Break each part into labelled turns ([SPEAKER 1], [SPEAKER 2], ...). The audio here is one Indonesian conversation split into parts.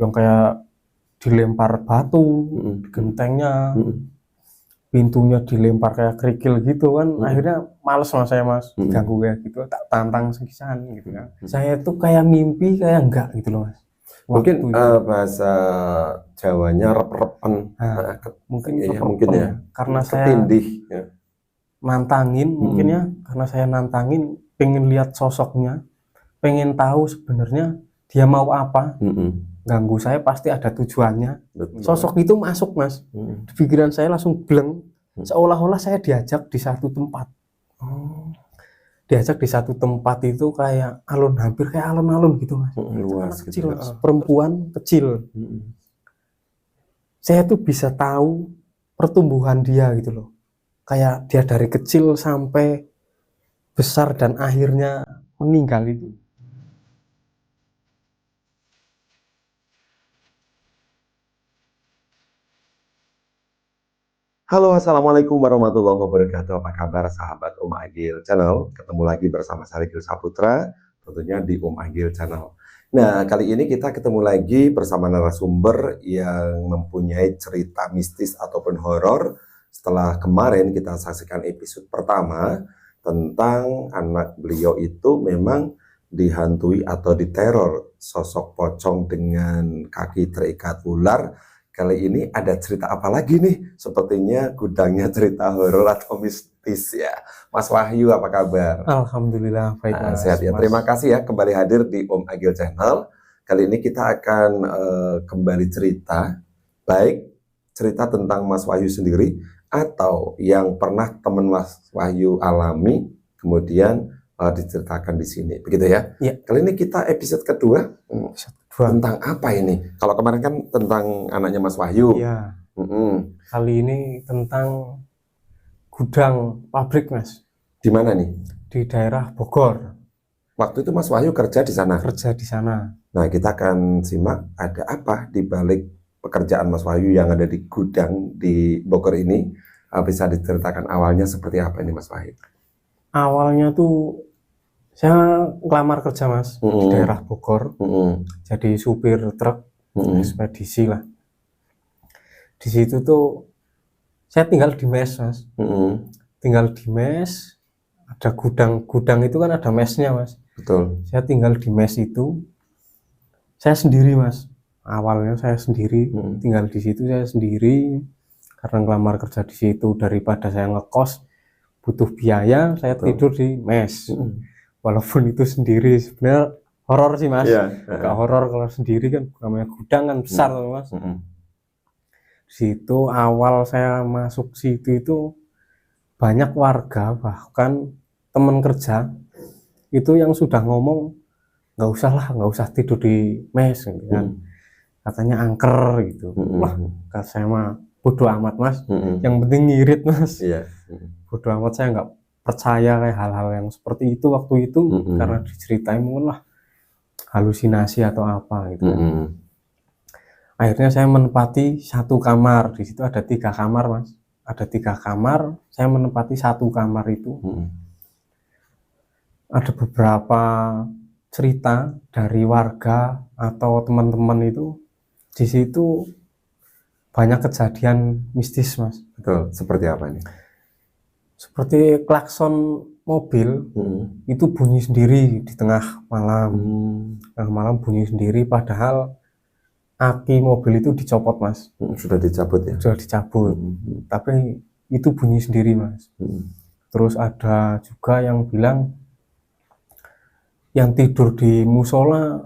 [SPEAKER 1] yang kayak dilempar batu, gentengnya, pintunya dilempar kayak kerikil gitu kan. Akhirnya males mas saya mas, ganggu kayak gitu, tak tantang sekisan gitu kan. Saya tuh kayak mimpi kayak enggak gitu loh mas.
[SPEAKER 2] Mungkin bahasa Jawanya rep-repen.
[SPEAKER 1] Mungkin
[SPEAKER 2] ya,
[SPEAKER 1] rep-repen
[SPEAKER 2] mungkin ya.
[SPEAKER 1] Karena
[SPEAKER 2] ketindih,
[SPEAKER 1] saya nantangin mungkin ya, karena saya nantangin, pengen lihat sosoknya, pengen tahu sebenarnya dia mau apa. Ganggu saya pasti ada tujuannya.
[SPEAKER 2] Betul.
[SPEAKER 1] Sosok itu masuk mas, di pikiran saya langsung bleng, seolah-olah saya diajak di satu tempat. Diajak di satu tempat itu kayak alun, hampir kayak alun-alun gitu mas.
[SPEAKER 2] Luas
[SPEAKER 1] kecil,
[SPEAKER 2] gitu.
[SPEAKER 1] perempuan kecil. Saya tuh bisa tahu pertumbuhan dia gitu loh, kayak dia dari kecil sampai besar dan akhirnya meninggal itu.
[SPEAKER 2] Halo, assalamualaikum warahmatullahi wabarakatuh. Apa kabar sahabat Om Agil Channel? Ketemu lagi bersama saya Gil Saputra, tentunya di Om Agil Channel. Nah, kali ini kita ketemu lagi bersama narasumber yang mempunyai cerita mistis ataupun horor. Setelah kemarin kita saksikan episode pertama tentang anak beliau itu memang dihantui atau diteror sosok pocong dengan kaki terikat ular. Kali ini ada cerita apa lagi nih? Sepertinya gudangnya cerita horor atau mistis ya. Mas Wahyu, apa kabar?
[SPEAKER 1] Alhamdulillah baik mas.
[SPEAKER 2] Sehat ya. Terima kasih ya kembali hadir di Om Agil Channel. Kali ini kita akan kembali cerita, baik cerita tentang Mas Wahyu sendiri atau yang pernah teman Mas Wahyu alami, kemudian diceritakan di sini, begitu ya?
[SPEAKER 1] Ya.
[SPEAKER 2] Kali ini kita episode kedua. Tentang apa ini? Kalau kemarin kan tentang anaknya Mas Wahyu.
[SPEAKER 1] Iya. Kali ini tentang gudang pabrik mas.
[SPEAKER 2] Di mana nih?
[SPEAKER 1] Di daerah Bogor.
[SPEAKER 2] Waktu itu Mas Wahyu kerja di sana.
[SPEAKER 1] Kerja di sana.
[SPEAKER 2] Nah, kita akan simak ada apa di balik pekerjaan Mas Wahyu yang ada di gudang di Bogor ini. Bisa diceritakan awalnya seperti apa ini Mas Wahyu?
[SPEAKER 1] Awalnya tuh saya ngelamar kerja mas di daerah Bogor, jadi supir truk, ekspedisi lah. Di situ tuh saya tinggal di mes mas, tinggal di mes. Ada gudang itu kan ada mesnya mas.
[SPEAKER 2] Betul.
[SPEAKER 1] Saya tinggal di mes itu, saya sendiri mas. Awalnya saya sendiri, tinggal di situ saya sendiri. Karena ngelamar kerja di situ, daripada saya ngekos butuh biaya, saya tidur di mes. Walaupun itu sendiri, sebenarnya horor sih mas. Gak horor kalau sendiri kan, namanya gudang kan besar mas. Situ awal saya masuk situ itu banyak warga, bahkan teman kerja itu yang sudah ngomong nggak usah tidur di mes gitu kan. Katanya angker gitu. Wah, kata saya mah bodoh amat mas. Yang penting ngirit mas. Bodoh amat, saya nggak percaya kayak hal-hal yang seperti itu waktu itu, karena diceritain mungkin lah halusinasi atau apa gitu. Akhirnya saya menempati satu kamar. Di situ ada 3 kamar mas, ada 3 kamar, saya menempati satu kamar itu. Ada beberapa cerita dari warga atau teman-teman itu. Di situ banyak kejadian mistis mas.
[SPEAKER 2] Betul. Seperti apa nih?
[SPEAKER 1] Seperti klakson mobil itu bunyi sendiri di tengah malam. Tengah malam bunyi sendiri, padahal aki mobil itu dicopot mas.
[SPEAKER 2] Sudah dicabut ya?
[SPEAKER 1] Sudah dicabut. Tapi itu bunyi sendiri mas. Terus ada juga yang bilang yang tidur di musola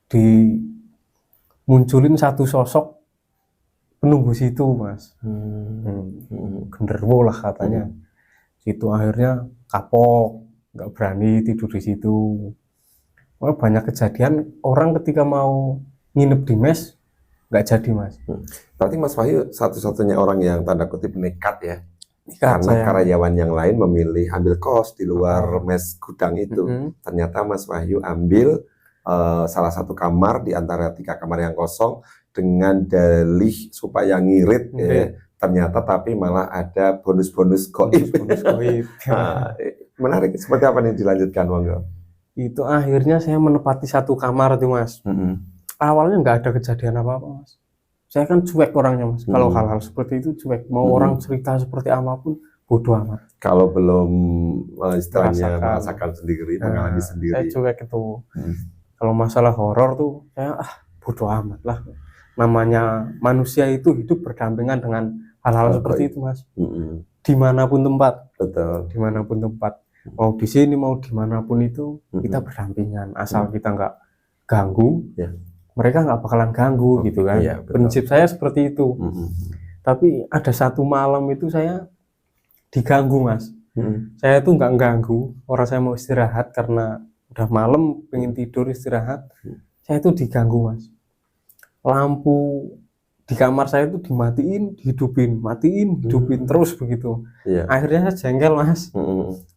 [SPEAKER 1] dimunculin satu sosok penunggu situ mas. Genderuwo lah katanya. Situ akhirnya kapok, nggak berani tidur di situ. Banyak kejadian orang ketika mau nginep di mes nggak jadi mas.
[SPEAKER 2] Berarti Mas Wahyu satu-satunya orang yang tanda kutip nekat ya, karena karyawan yang lain memilih ambil kos di luar mes gudang itu. Ternyata Mas Wahyu ambil salah satu kamar di antara 3 kamar yang kosong dengan dalih supaya ngirit ya. Ternyata tapi malah ada bonus-bonus goib. Menarik. Seperti apa nih dilanjutkan monggo?
[SPEAKER 1] Itu akhirnya saya menempati satu kamar tuh mas. awalnya nggak ada kejadian apa-apa mas. Saya kan cuek orangnya mas. Kalau hal-hal seperti itu cuek. Mau orang cerita seperti apapun bodoh amat.
[SPEAKER 2] Kalau belum istilahnya merasakan sendiri, mengalami
[SPEAKER 1] Saya
[SPEAKER 2] sendiri.
[SPEAKER 1] cuek itu. Kalau masalah horor tuh saya bodoh amat lah. Namanya manusia itu hidup berdampingan dengan hal-hal seperti itu mas. Dimanapun tempat.
[SPEAKER 2] Betul.
[SPEAKER 1] Dimanapun tempat. Mau di sini mau dimanapun itu kita berdampingan. Asal kita nggak ganggu. Mereka nggak bakalan ganggu gitu kan. Prinsip saya seperti itu. Tapi ada satu malam itu saya diganggu mas. Saya tuh nggak ganggu. Orang saya mau istirahat karena udah malam, pengen tidur istirahat. Saya tuh diganggu mas. Lampu di kamar saya tuh dimatiin, dihidupin, matiin, hidupin terus begitu. Akhirnya saya jengkel mas.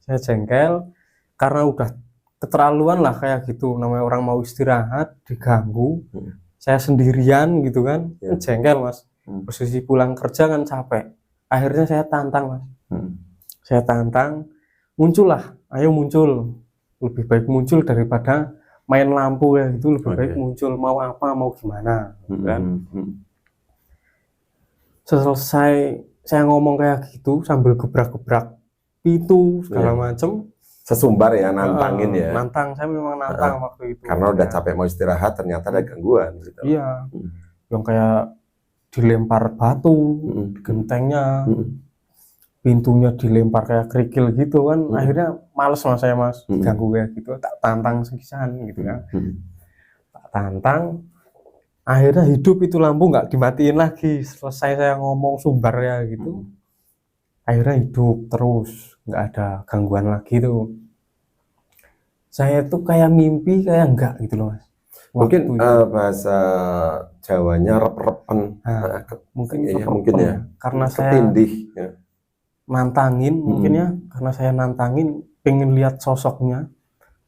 [SPEAKER 1] Saya jengkel karena udah keterlaluan lah kayak gitu, namanya orang mau istirahat diganggu. Saya sendirian gitu kan, jengkel mas. Posisi pulang kerja kan capek, akhirnya saya tantang mas. Saya tantang, muncullah, ayo muncul, lebih baik muncul daripada main lampu ya gitu, lebih baik muncul, mau apa mau gimana kan. Selesai saya ngomong kayak gitu sambil gebrak-gebrak pintu segala macem.
[SPEAKER 2] Sesumbar ya, nantangin ya.
[SPEAKER 1] Nantang, saya memang nantang waktu itu.
[SPEAKER 2] Karena udah capek mau istirahat, ternyata ada gangguan. Gitu.
[SPEAKER 1] Iya, yang kayak dilempar batu, gentengnya, pintunya dilempar kayak kerikil gitu kan. Akhirnya males mas saya mas, ganggu kayak gitu. Tak tantang sekisan gitu kan. Tak tantang, akhirnya hidup itu lampu nggak dimatiin lagi. Selesai saya ngomong sumbarnya gitu. Akhirnya hidup terus, nggak ada gangguan lagi tuh. Saya tuh kayak mimpi kayak enggak gitu loh mas.
[SPEAKER 2] Mungkin bahasa Jawanya rep-repen.
[SPEAKER 1] Mungkin
[SPEAKER 2] mungkin ya.
[SPEAKER 1] Karena
[SPEAKER 2] ketindih,
[SPEAKER 1] saya nantangin mungkin ya. Karena saya nantangin, pengen lihat sosoknya,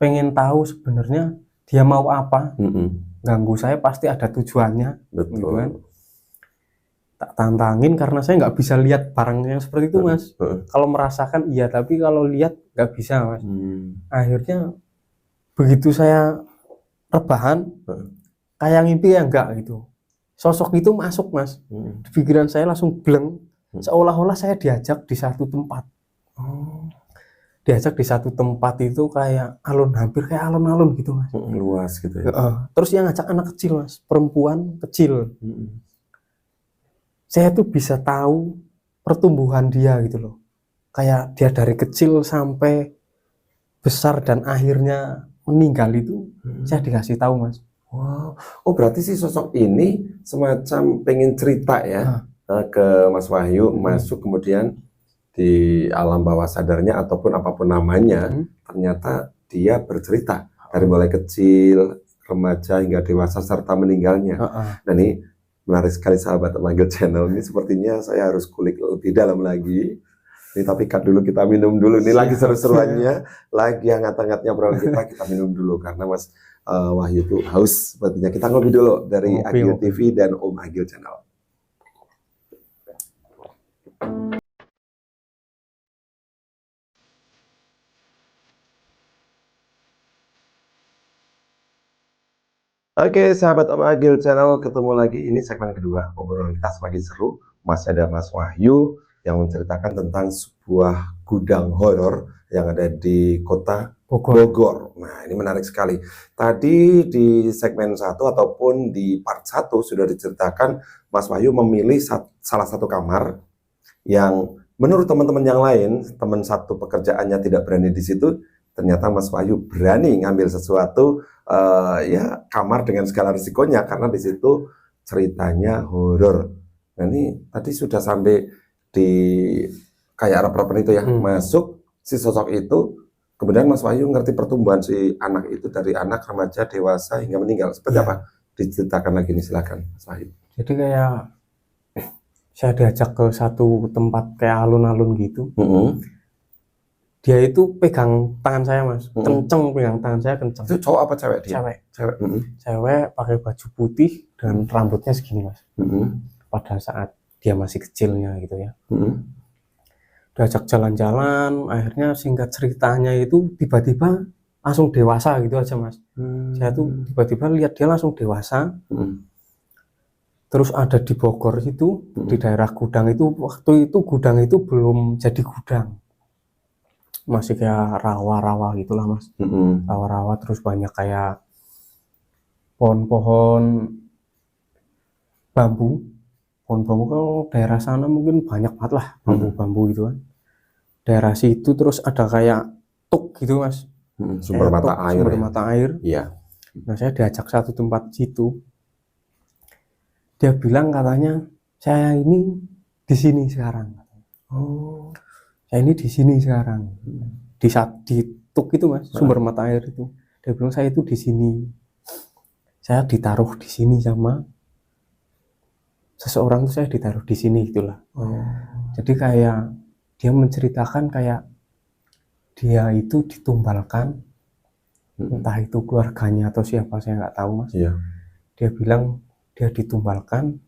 [SPEAKER 1] pengen tahu sebenarnya dia mau apa. Ganggu saya pasti ada tujuannya.
[SPEAKER 2] Betul.
[SPEAKER 1] Gitu kan. Tak tantangin karena saya nggak bisa lihat barangnya seperti itu mas. Kalau merasakan iya, tapi kalau lihat nggak bisa mas. Akhirnya begitu saya rebahan, kayak mimpi ya enggak gitu. Sosok itu masuk mas. Di pikiran saya langsung bleng, seolah-olah saya diajak di satu tempat. Diajak di satu tempat itu kayak alun, hampir kayak alun-alun gitu mas.
[SPEAKER 2] Luas gitu ya.
[SPEAKER 1] Terus yang ngajak anak kecil mas, perempuan kecil. Saya tuh bisa tahu pertumbuhan dia gitu loh. Kayak dia dari kecil sampai besar dan akhirnya meninggal itu, saya dikasih tahu mas.
[SPEAKER 2] Wow. Oh berarti si sosok ini semacam pengen cerita ya ke Mas Wahyu, masuk kemudian di alam bawah sadarnya ataupun apapun namanya, ternyata dia bercerita dari mulai kecil, remaja hingga dewasa serta meninggalnya. Dan ini menarik sekali sahabat Om Agil Channel, ini sepertinya saya harus kulik lebih dalam lagi. Ini tapi cut dulu, kita minum dulu. Ini lagi seru-seruannya, lagi hangat-hangatnya obrolan kita minum dulu karena Mas Wahyu itu haus sepertinya. Kita ngopi dulu dari Agil TV dan Om Agil Channel. Oke, sahabat Om Agil Channel, ketemu lagi. Ini segmen kedua, obrolan kita semakin seru. Masih ada Mas Wahyu yang menceritakan tentang sebuah gudang horor yang ada di kota Bogor. Nah, ini menarik sekali. Tadi di segmen 1 ataupun di part 1 sudah diceritakan Mas Wahyu memilih salah satu kamar yang menurut teman-teman yang lain, teman satu pekerjaannya tidak berani di situ. Ternyata Mas Wahyu berani ngambil sesuatu, ya kamar dengan segala risikonya karena di situ ceritanya horor. Nah ini tadi sudah sampai di kayak rep-repen itu ya, masuk si sosok itu, kemudian Mas Wahyu ngerti pertumbuhan si anak itu dari anak, remaja, dewasa hingga meninggal. Seperti apa? Diceritakan lagi nih, silakan Mas Wahyu.
[SPEAKER 1] Jadi kayak saya diajak ke satu tempat kayak alun-alun gitu. Dia itu pegang tangan saya mas, kenceng, pegang tangan saya kenceng.
[SPEAKER 2] Itu cowok apa cewek dia?
[SPEAKER 1] Cewek. Cewek pakai baju putih dan rambutnya segini mas. Pada saat dia masih kecilnya gitu ya. Diajak jalan-jalan, akhirnya singkat ceritanya itu tiba-tiba langsung dewasa gitu aja mas. Saya tuh tiba-tiba lihat dia langsung dewasa. Terus ada di Bogor itu, di daerah gudang itu, waktu itu gudang itu belum jadi gudang, masih kayak rawa-rawa gitulah mas. Rawa-rawa, terus banyak kayak pohon-pohon bambu. Pohon-bambu kan daerah sana mungkin banyak banget lah bambu-bambu gitu kan. Daerah situ terus ada kayak tuk gitu mas,
[SPEAKER 2] sumber mata air.
[SPEAKER 1] Sumber mata air.
[SPEAKER 2] Iya.
[SPEAKER 1] Nah saya diajak satu tempat situ. Dia bilang katanya saya ini di sini sekarang.
[SPEAKER 2] Oh.
[SPEAKER 1] Saya ini di sini sekarang. Di tuk itu mas, sumber mata air itu. Dia bilang saya itu di sini. Saya ditaruh di sini sama seseorang tuh, saya ditaruh di sini itulah. Jadi kayak dia menceritakan kayak dia itu ditumbalkan, entah itu keluarganya atau siapa saya nggak tahu mas.
[SPEAKER 2] Iya.
[SPEAKER 1] Dia bilang dia ditumbalkan,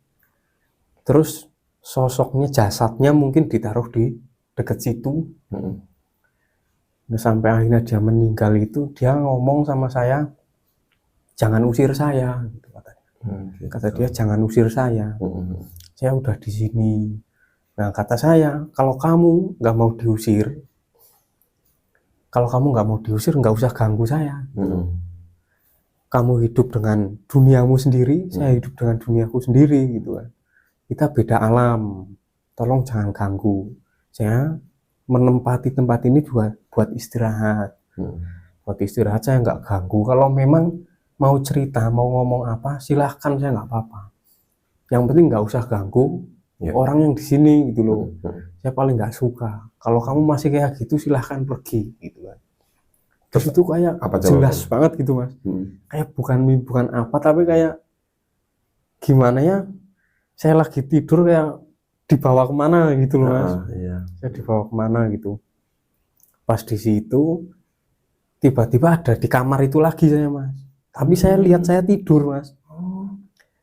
[SPEAKER 1] terus sosoknya, jasadnya mungkin ditaruh di dekat situ. Nah, sampai akhirnya dia meninggal itu, dia ngomong sama saya, jangan usir saya, gitu katanya. Kata dia jangan usir saya, saya udah di sini. Nah kata saya, kalau kamu nggak mau diusir, nggak usah ganggu saya. Kamu hidup dengan duniamu sendiri, saya hidup dengan duniaku sendiri gitu kan. Kita beda alam, tolong jangan ganggu. Saya menempati tempat ini juga buat istirahat. Buat istirahat, saya nggak ganggu. Kalau memang mau cerita, mau ngomong apa, silahkan, saya nggak apa-apa. Yang penting nggak usah ganggu orang yang di sini gitu loh. Saya paling nggak suka. Kalau kamu masih kayak gitu, silahkan pergi gitu kan. Terus itu kayak jelas banget gitu mas. Kayak bukan apa, tapi kayak gimana ya, saya lagi tidur kayak dibawa kemana gitu loh mas. Saya dibawa kemana gitu. Pas di situ tiba-tiba ada di kamar itu lagi saya mas. Tapi saya lihat saya tidur mas.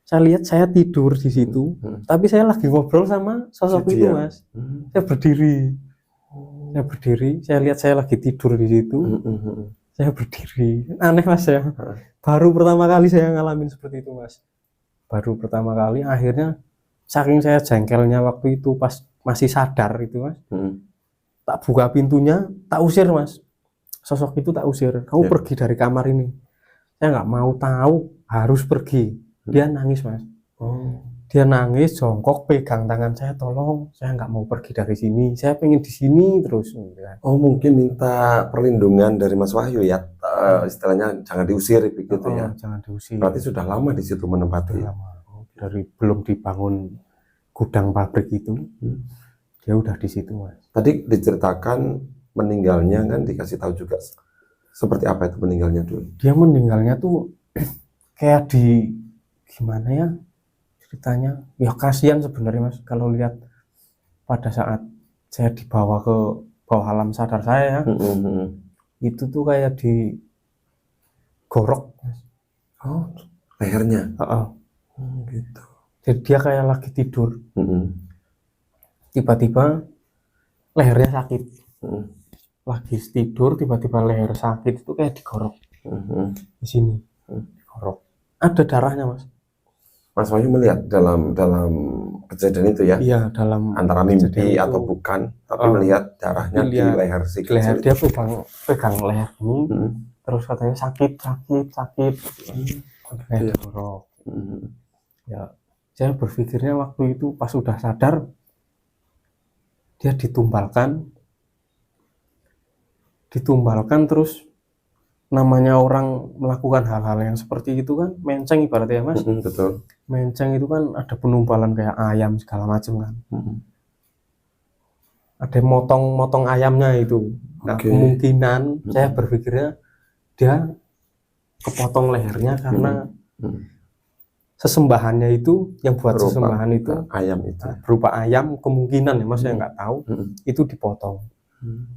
[SPEAKER 1] Saya lihat saya tidur di situ. Tapi saya lagi ngobrol sama sosok itu mas. Saya berdiri. Saya lihat saya lagi tidur di situ. Saya berdiri. Aneh mas ya. Baru pertama kali saya ngalamin seperti itu mas. Baru pertama kali, akhirnya saking saya jengkelnya waktu itu pas masih sadar itu mas. Tak buka pintunya, tak usir mas. Sosok itu tak usir. Kamu pergi dari kamar ini. Saya nggak mau tahu, harus pergi. Dia nangis mas. Dia nangis, jongkok, pegang tangan saya, tolong, saya nggak mau pergi dari sini, saya pengen di sini terus.
[SPEAKER 2] Oh mungkin minta perlindungan dari Mas Wahyu ya, istilahnya jangan diusir begitu ya.
[SPEAKER 1] Jangan diusir.
[SPEAKER 2] Berarti sudah lama di situ menempati.
[SPEAKER 1] Dari belum dibangun gudang pabrik itu, dia udah di situ mas.
[SPEAKER 2] Tadi diceritakan meninggalnya kan, dikasih tahu juga seperti apa itu meninggalnya dulu.
[SPEAKER 1] Dia meninggalnya tuh kayak di gimana ya ceritanya, ya kasihan sebenarnya mas kalau lihat pada saat saya dibawa ke bawah alam sadar saya ya. Itu tuh kayak di gorok mas.
[SPEAKER 2] Oh lehernya.
[SPEAKER 1] Gitu. Jadi dia kayak lagi tidur, tiba-tiba lehernya sakit. Lagi tidur tiba-tiba leher sakit, itu kayak digorok di sini, digorok, ada darahnya mas.
[SPEAKER 2] Mas Wahyu melihat dalam kejadian itu ya?
[SPEAKER 1] Iya, dalam
[SPEAKER 2] antara mimpi atau bukan, tapi melihat darahnya di leher si kecil.
[SPEAKER 1] Leher dia pegang leher ini, terus katanya sakit. Kayak digorok. Ya, saya berpikirnya waktu itu pas sudah sadar, dia ditumbalkan terus. Namanya orang melakukan hal-hal yang seperti itu kan menceng ibaratnya mas.
[SPEAKER 2] Betul.
[SPEAKER 1] Menceng itu kan ada penumbalan kayak ayam segala macam kan. Ada motong ayamnya itu. Nah kemungkinan saya berpikirnya dia kepotong lehernya karena sesembahannya itu, yang buat berupa sesembahan itu
[SPEAKER 2] ayam itu
[SPEAKER 1] berupa ayam, kemungkinan ya mas, saya nggak tahu, itu dipotong,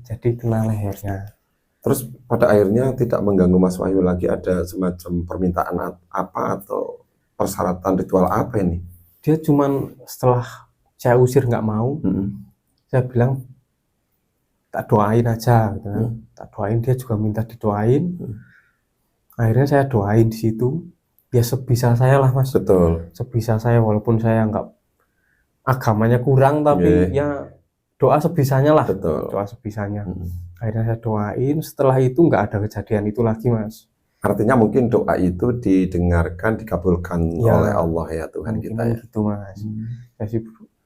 [SPEAKER 1] jadi kena lehernya.
[SPEAKER 2] Terus pada akhirnya tidak mengganggu Mas Wahyu lagi, ada semacam permintaan apa atau persyaratan ritual apa ini?
[SPEAKER 1] Dia cuman setelah saya usir nggak mau, saya bilang tak doain aja gitu kan. Tak doain, dia juga minta didoain. Akhirnya saya doain di situ. Ya sebisa saya lah Mas.
[SPEAKER 2] Betul.
[SPEAKER 1] Sebisa saya, walaupun saya nggak agamanya kurang, tapi ya doa sebisanya lah.
[SPEAKER 2] Betul.
[SPEAKER 1] Doa sebisanya. Akhirnya saya doain. Setelah itu nggak ada kejadian itu lagi Mas.
[SPEAKER 2] Artinya mungkin doa itu didengarkan, dikabulkan
[SPEAKER 1] Ya,
[SPEAKER 2] oleh Allah ya Tuhan
[SPEAKER 1] mungkin
[SPEAKER 2] kita ya.
[SPEAKER 1] gitu Mas.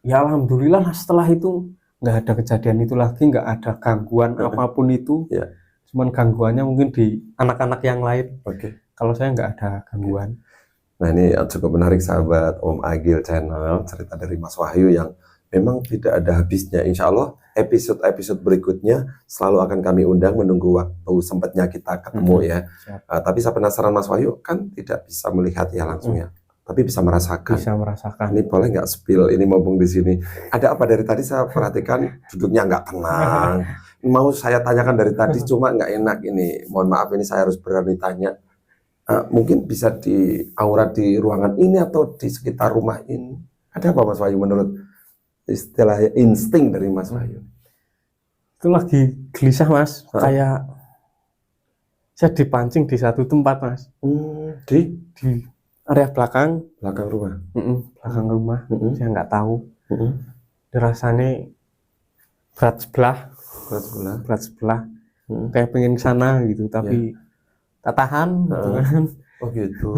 [SPEAKER 1] Ya alhamdulillah lah, setelah itu nggak ada kejadian itu lagi, nggak ada gangguan apapun itu.
[SPEAKER 2] Ya.
[SPEAKER 1] Cuman gangguannya mungkin di anak-anak yang lain.
[SPEAKER 2] Oke.
[SPEAKER 1] Kalau saya nggak ada gangguan.
[SPEAKER 2] Nah ini cukup menarik sahabat Om Agil Channel, cerita dari Mas Wahyu yang memang tidak ada habisnya. Insya Allah episode-episode berikutnya selalu akan kami undang, menunggu waktu sempatnya kita ketemu ya. Tapi saya penasaran Mas Wahyu kan tidak bisa melihat ya langsung ya, tapi bisa merasakan.
[SPEAKER 1] Bisa merasakan.
[SPEAKER 2] Ini boleh nggak spill ini mumpung di sini? Ada apa dari tadi saya perhatikan duduknya nggak tenang. Mau saya tanyakan dari tadi cuma nggak enak ini. Mohon maaf ini saya harus berani tanya. Mungkin bisa di aura di ruangan ini atau di sekitar rumah ini. Ada apa Mas Wahyu menurut istilahnya insting dari Mas Wahyu?
[SPEAKER 1] Itu lagi gelisah Mas. Kayak saya dipancing di satu tempat Mas.
[SPEAKER 2] Di
[SPEAKER 1] area belakang
[SPEAKER 2] rumah.
[SPEAKER 1] Belakang rumah. Saya nggak tahu. Rasanya berat sebelah. Kayak pengen ke sana gitu, tapi tak tahan gitu kan.
[SPEAKER 2] Oh gitu.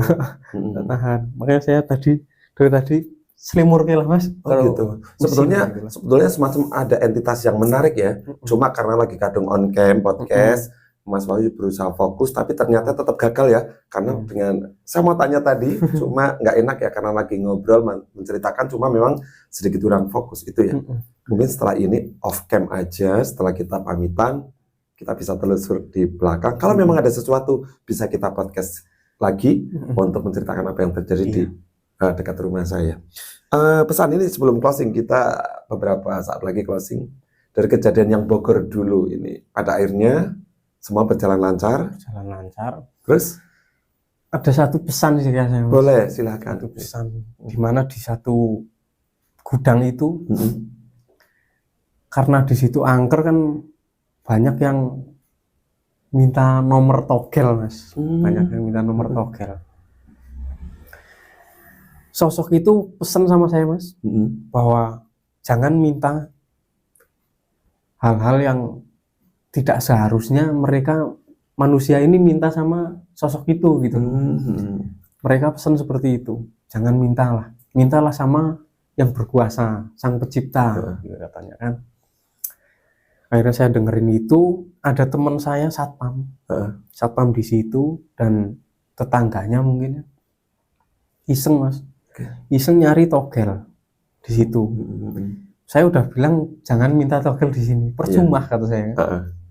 [SPEAKER 1] Tak tahan. Makanya saya dari tadi selimur lah Mas.
[SPEAKER 2] Oh gitu. Sebetulnya semacam ada entitas yang menarik ya. Cuma karena lagi kadung on cam podcast, Mas Wahyu berusaha fokus, tapi ternyata tetap gagal ya. Karena dengan saya mau tanya tadi, cuma nggak enak ya karena lagi ngobrol menceritakan, cuma memang sedikit kurang fokus itu ya. Mungkin setelah ini off cam aja, setelah kita pamitan, kita bisa telusur di belakang. Kalau memang ada sesuatu, bisa kita podcast lagi untuk menceritakan apa yang terjadi di dekat rumah saya. Pesan ini sebelum closing, kita beberapa saat lagi closing. Dari kejadian yang Bogor dulu ini, pada akhirnya semua berjalan lancar. Terus?
[SPEAKER 1] Ada satu pesan sih saya.
[SPEAKER 2] Boleh, silakan.
[SPEAKER 1] Satu pesan. Dimana di satu gudang itu, karena di situ angker kan, banyak yang minta nomor togel Mas. Banyak yang minta nomor togel. Sosok itu pesan sama saya Mas, bahwa jangan minta hal-hal yang tidak seharusnya mereka manusia ini minta sama sosok itu gitu. Mereka pesan seperti itu. Jangan mintalah sama yang berkuasa, sang pencipta gitu katanya kan. Akhirnya saya dengerin itu, ada teman saya satpam di situ, dan tetangganya mungkin iseng Mas, iseng nyari togel di situ. Saya udah bilang jangan minta togel di sini, percuma kata saya,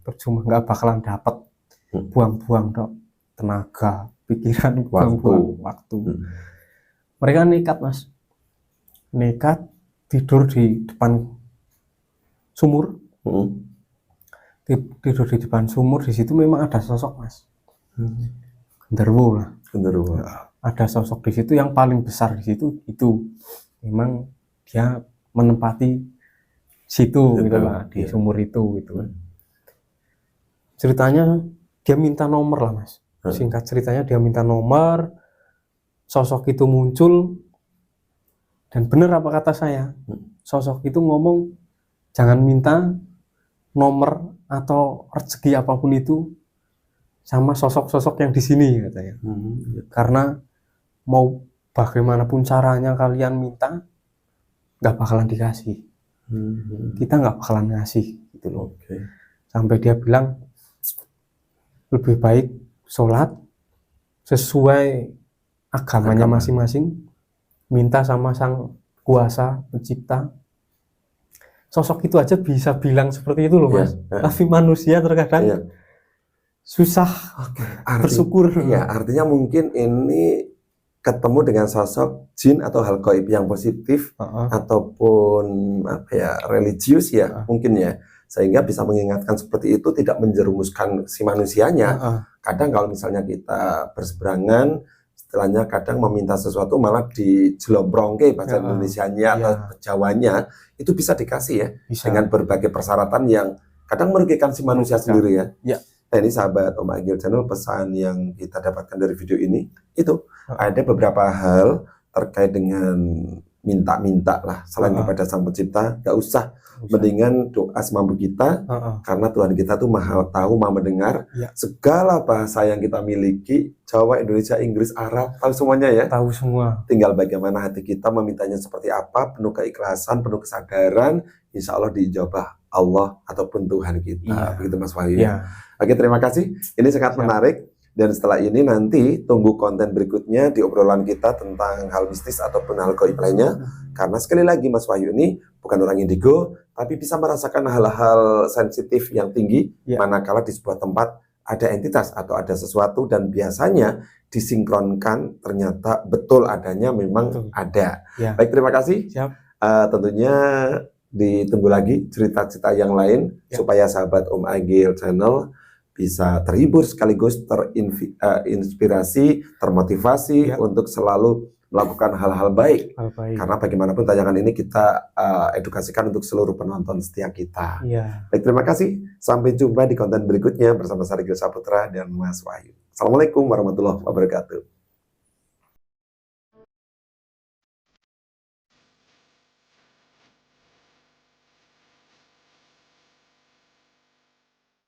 [SPEAKER 1] percuma, nggak bakalan dapat, buang-buang dok tenaga, pikiran, buang-buang waktu. Mereka nekat Mas, nekat tidur di depan sumur. Tidur di depan sumur. Di situ memang ada sosok Mas, genderuwo. Ada sosok di situ yang paling besar di situ, itu memang dia menempati situ gitu lah, di sumur itu gitu. Ceritanya dia minta nomor lah Mas. Singkat ceritanya dia minta nomor, sosok itu muncul, dan benar apa kata saya, sosok itu ngomong jangan minta nomor atau rezeki apapun itu sama sosok-sosok yang di sini katanya. Karena mau bagaimanapun caranya kalian minta, nggak bakalan dikasih. Kita nggak bakalan ngasih gitu loh. Sampai dia bilang lebih baik sholat sesuai agamanya masing-masing, minta sama sang kuasa pencipta. Sosok itu aja bisa bilang seperti itu loh Mas. Tapi manusia terkadang susah bersyukur.
[SPEAKER 2] Iya, artinya mungkin ini ketemu dengan sosok jin atau hal gaib yang positif ataupun apa ya, religius ya mungkin ya, sehingga bisa mengingatkan seperti itu, tidak menjerumuskan si manusianya. Kadang kalau misalnya kita berseberangan, istilahnya kadang meminta sesuatu malah dijelombrongke bahasa Indonesianya atau Jawanya, itu bisa dikasih ya, dengan berbagai persyaratan yang kadang merugikan si manusia
[SPEAKER 1] Merugikan.
[SPEAKER 2] sendiri ya.
[SPEAKER 1] Ya.
[SPEAKER 2] Nah, ini sahabat Om Agil Channel, pesan yang kita dapatkan dari video ini itu ada beberapa hal terkait dengan minta-minta lah selain kepada Sang Pencipta, gak usah, mendingan doa semampu kita karena Tuhan kita tuh maha tahu, maha mendengar segala bahasa yang kita miliki, Jawa, Indonesia, Inggris, Arab, tahu semuanya ya.
[SPEAKER 1] Tahu semua.
[SPEAKER 2] Tinggal bagaimana hati kita memintanya seperti apa, penuh keikhlasan, penuh kesadaran, insya Allah diijabah Allah ataupun Tuhan kita. Begitu Mas Wahyu. Oke, terima kasih. Ini sangat menarik. Dan setelah ini nanti tunggu konten berikutnya di obrolan kita tentang hal mistis ataupun hal gaib lainnya. Karena sekali lagi Mas Wahyu ini bukan orang indigo, tapi bisa merasakan hal-hal sensitif yang tinggi manakala di sebuah tempat ada entitas atau ada sesuatu dan biasanya disinkronkan ternyata betul adanya memang ada. Baik, terima kasih. Tentunya ditunggu lagi cerita-cerita yang lain supaya sahabat Om Agil Channel bisa terhibur sekaligus terinspirasi, termotivasi untuk selalu melakukan hal-hal baik. Karena bagaimanapun tayangan ini kita edukasikan untuk seluruh penonton setia kita. Baik, terima kasih. Sampai jumpa di konten berikutnya bersama saya Gil Saputra dan Mas Wahyu. Assalamualaikum warahmatullahi wabarakatuh.